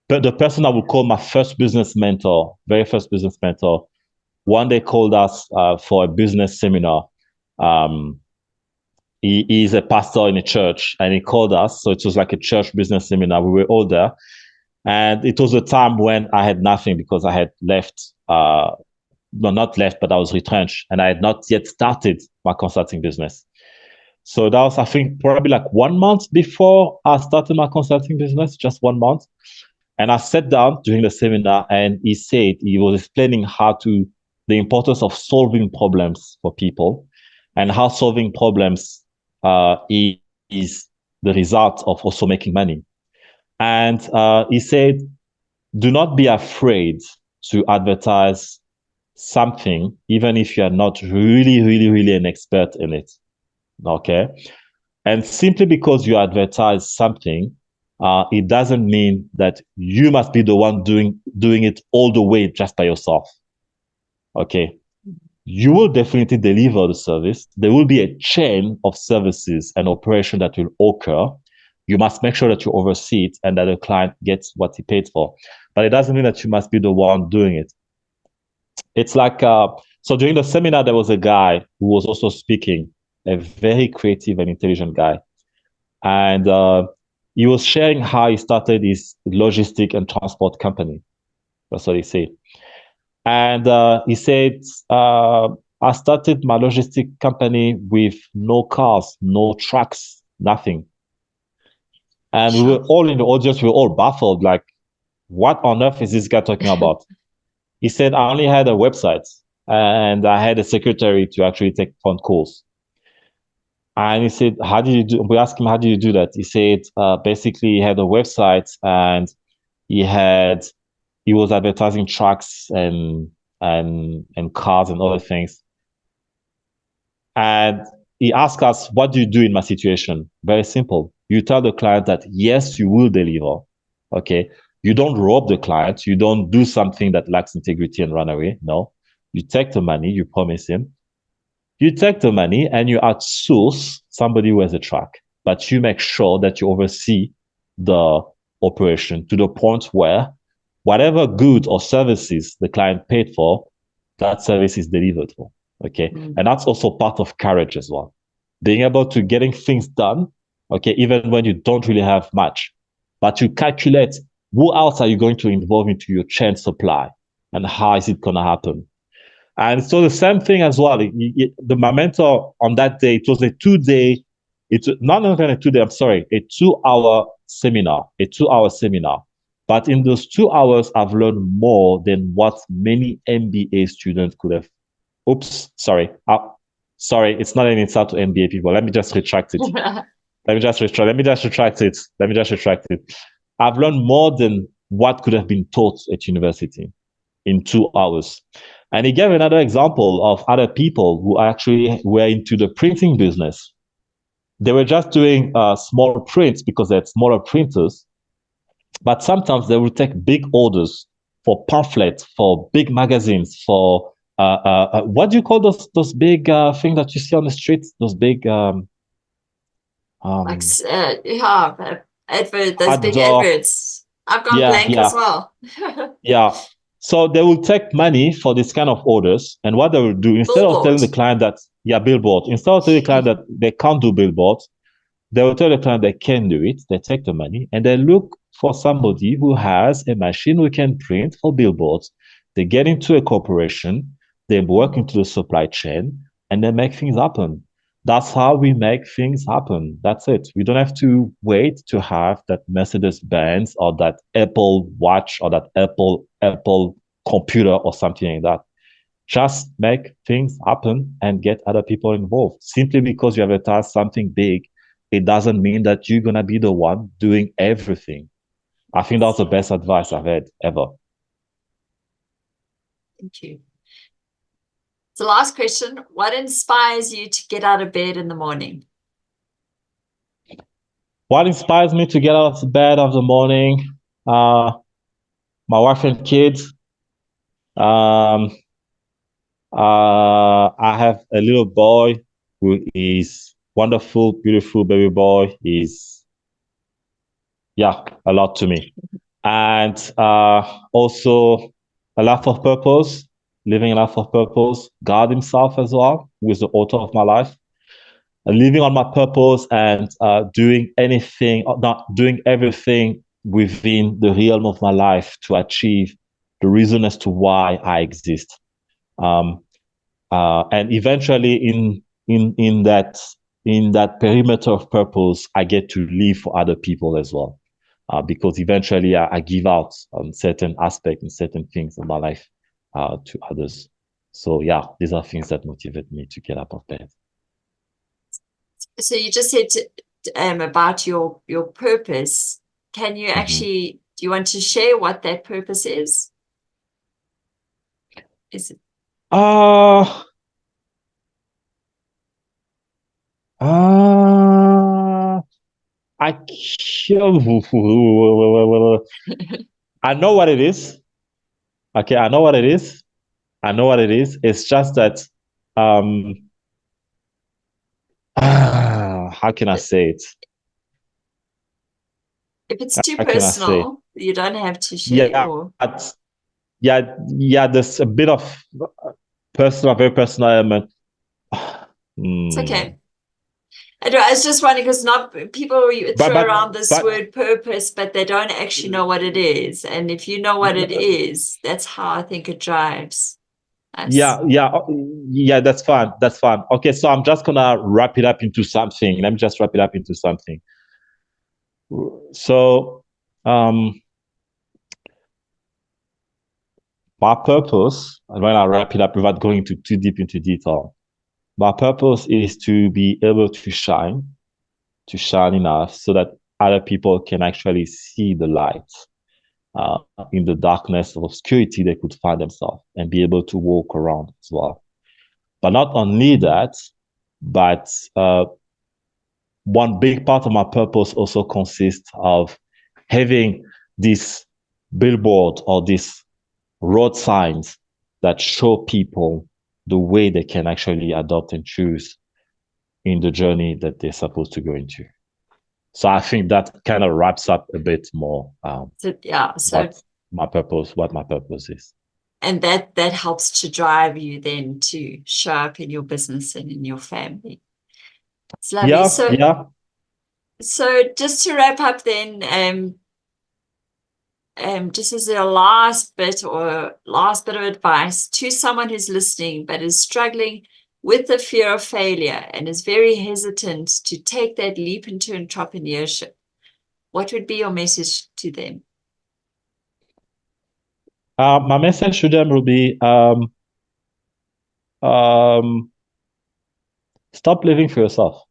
the person I would call my first business mentor, very first business mentor, one day called us for a business seminar. He's a pastor in a church, and he called us. So it was like a church business seminar. We were all there. And it was a time when I had nothing because I had left, no, not left, but I was retrenched, and I had not yet started my consulting business. So that was, I think, probably like 1 month before I started my consulting business, just 1 month. And I sat down during the seminar, and he was explaining the importance of solving problems for people, and how solving problems is the result of also making money. And he said, do not be afraid to advertise something, even if you are not really, really, really an expert in it. Okay. And simply because you advertise something, it doesn't mean that you must be the one doing it all the way just by yourself. Okay. You will definitely deliver the service. There will be a chain of services and operation that will occur. You must make sure that you oversee it and that the client gets what he paid for. But it doesn't mean that you must be the one doing it. It's like, so during the seminar, there was a guy who was also speaking, a very creative and intelligent guy. And he was sharing how he started his logistic and transport company. That's what he said. And he said, I started my logistic company with no cars, no trucks, nothing. And we were all in the audience, we were all baffled, like, what on earth is this guy talking about? He said, I only had a website and I had a secretary to actually take phone calls. And he said, how did you do? We asked him, how did you do that? He said, basically, he had a website, and he was advertising trucks and cars and other things. And he asked us, what do you do in my situation? Very simple. You tell the client that, yes, you will deliver. Okay. You don't rob the client. You don't do something that lacks integrity and run away. No. You take the money, you promise him. You take the money and you outsource somebody who has a truck, but you make sure that you oversee the operation to the point where whatever goods or services the client paid for, that service is delivered for. Okay. And that's also part of courage as well. Being able to getting things done, okay, even when you don't really have much, but you calculate who else are you going to involve into your chain supply and how is it going to happen. And so the same thing as well. My mentor on that day, it was a 2 day, it's not even a 2 day, I'm sorry, a 2 hour seminar, But in those 2 hours, I've learned more than what many MBA students could have. Oops, sorry. Sorry, it's not an insult to MBA people. Let me just retract it. Let me just retract it. I've learned more than what could have been taught at university in 2 hours. And he gave another example of other people who actually were into the printing business. They were just doing small prints because they had smaller printers, but sometimes they would take big orders for pamphlets, for big magazines, for what do you call those big things that you see on the streets? Those big like those big adverts. I've gone blank as well. Yeah. So they will take money for this kind of orders, and what they will do, instead of telling the client that, billboard, instead of telling the client that they can't do billboards, they will tell the client they can do it. They take the money and they look for somebody who has a machine who can print for billboards. They get into a corporation, they work into the supply chain, and they make things happen. That's how we make things happen. That's it. We don't have to wait to have that Mercedes-Benz or that Apple Watch or that Apple computer or something like that. Just make things happen and get other people involved. Simply because you advertise something big, it doesn't mean that you're going to be the one doing everything. I think that's the best advice I've had ever. Thank you. So last question, what inspires you to get out of bed in the morning? What inspires me to get out of bed in the morning? my wife and kids. Um, I have a little boy who is wonderful, beautiful baby boy. He's, yeah, a lot to me. And also a life of purpose, living a life of purpose. God himself as well, who is the author of my life. Living on my purpose and doing anything, not doing everything within the realm of my life to achieve the reason as to why I exist. Um, and eventually, in that perimeter of purpose, I get to live for other people as well, because eventually I give out on certain aspects and certain things in my life to others. So yeah, these are things that motivate me to get up of bed. So you just said about your purpose. Can you actually, do you want to share what that purpose is? Is it? Uh, I I know what it is. Okay, I know what it is. I know what it is. It's just that um how can I say it? If it's too How can I say? personal, you don't have to share, Yeah, or yeah, there's a bit of personal, very personal element. it's Hmm. okay. I was just wondering because not people But throw around but this but word purpose, but they don't actually know what it is. And if you know what it is, that's how I think it drives us. yeah, that's fine. That's fine. Okay, so I'm just gonna wrap it up into something. Let me just wrap it up into something. So, my purpose, and when I wrap it up without going too deep into detail, my purpose is to be able to shine enough so that other people can actually see the light uh, in the darkness of obscurity they could find themselves and be able to walk around as well. But not only that, but one big part of my purpose also consists of having this billboard or this road signs that show people the way they can actually adopt and choose in the journey that they're supposed to go into. So I think that kind of wraps up a bit more So yeah, so what my purpose is. and that helps to drive you then to show up in your business and in your family. It's lovely. Yeah, So yeah. just to wrap up then, just as a last bit of advice to someone who's listening but is struggling with the fear of failure and is very hesitant to take that leap into entrepreneurship, what would be your message to them? My message to them will be um, stop living for yourself.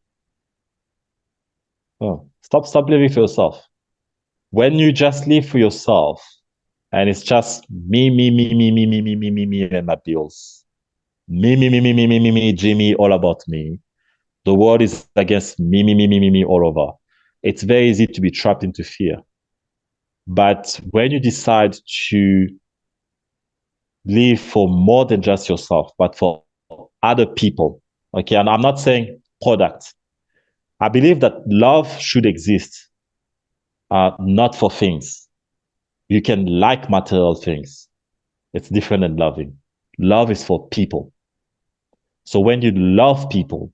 Oh, stop living for yourself. When you just live for yourself and it's just me, and my bills. Me, Jimmy, all about me. The world is against me, all over. It's very easy to be trapped into fear. But when you decide to live for more than just yourself, but for other people, okay, and I'm not saying products. I believe that love should exist, not for things. You can like material things. It's different than loving. Love is for people. So when you love people,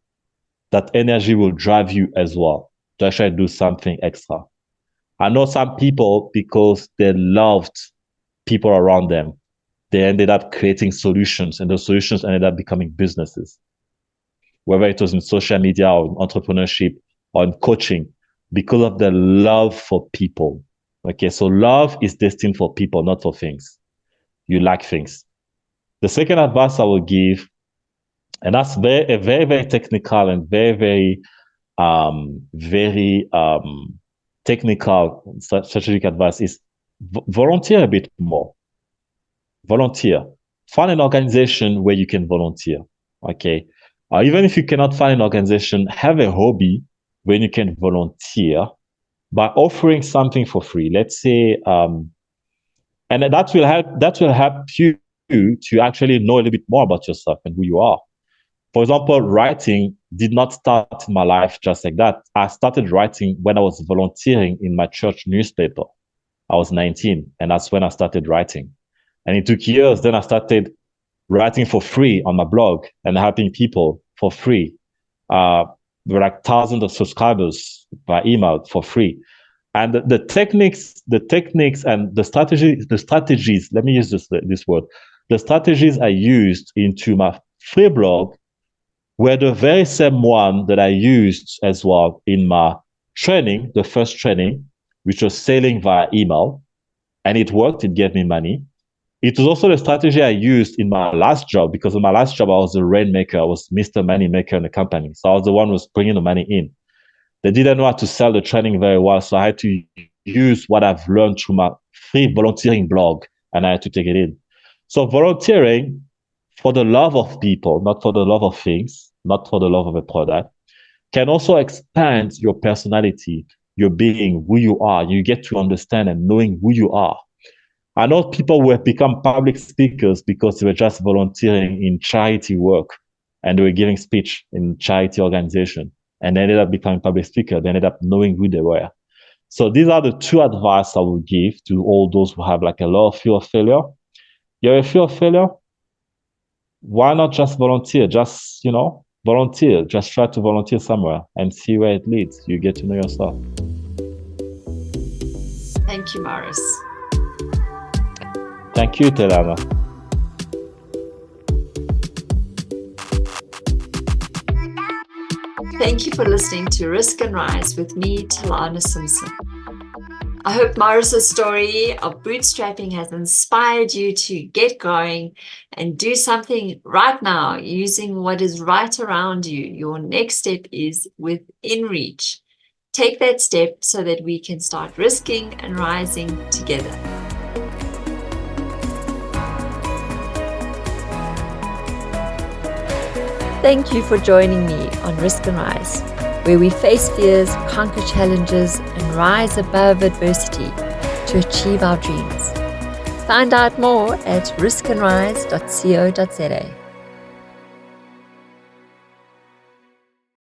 that energy will drive you as well to actually do something extra. I know some people, because they loved people around them, they ended up creating solutions, and those solutions ended up becoming businesses, whether it was in social media or in entrepreneurship or in coaching, because of the love for people. Okay, so love is destined for people, not for things. You like things. The second advice I will give, and that's very technical and very technical strategic advice, is volunteer a bit more. Volunteer. Find an organization where you can volunteer. Okay. Even if you cannot find an organization, have a hobby when you can volunteer by offering something for free. Let's say And that will help you to actually know a little bit more about yourself and who you are. For example, writing did not start in my life just like that. I started writing when I was volunteering in my church newspaper. I was 19, and that's when I started writing. And it took years. Then I started writing for free on my blog and helping people for free. There were like thousands of subscribers by email for free. And the techniques and the strategies, let me use this word, the strategies I used into my free blog were the very same one that I used as well in my training, the first training, which was selling via email. And it worked, it gave me money. It was also the strategy I used in my last job, because in my last job, I was the rainmaker. I was Mr. Moneymaker in the company. So I was the one who was bringing the money in. They didn't know how to sell the training very well. So I had to use what I've learned through my free volunteering blog, and I had to take it in. So volunteering for the love of people, not for the love of things, not for the love of a product, can also expand your personality, your being, who you are. You get to understand and knowing who you are. I know people who have become public speakers because they were just volunteering in charity work and they were giving speech in charity organization, and they ended up becoming public speakers. They ended up knowing who they were. So these are the two advice I would give to all those who have like a lot of fear of failure. You have a fear of failure? Why not just volunteer? Just, volunteer. Just try to volunteer somewhere and see where it leads. You get to know yourself. Thank you, Maurice. Thank you, Telana. Thank you for listening to Risk and Rise with me, Telana Simpson. I hope Maurice's story of bootstrapping has inspired you to get going and do something right now using what is right around you. Your next step is within reach. Take that step so that we can start risking and rising together. Thank you for joining me on Risk and Rise, where we face fears, conquer challenges, and rise above adversity to achieve our dreams. Find out more at riskandrise.co.za.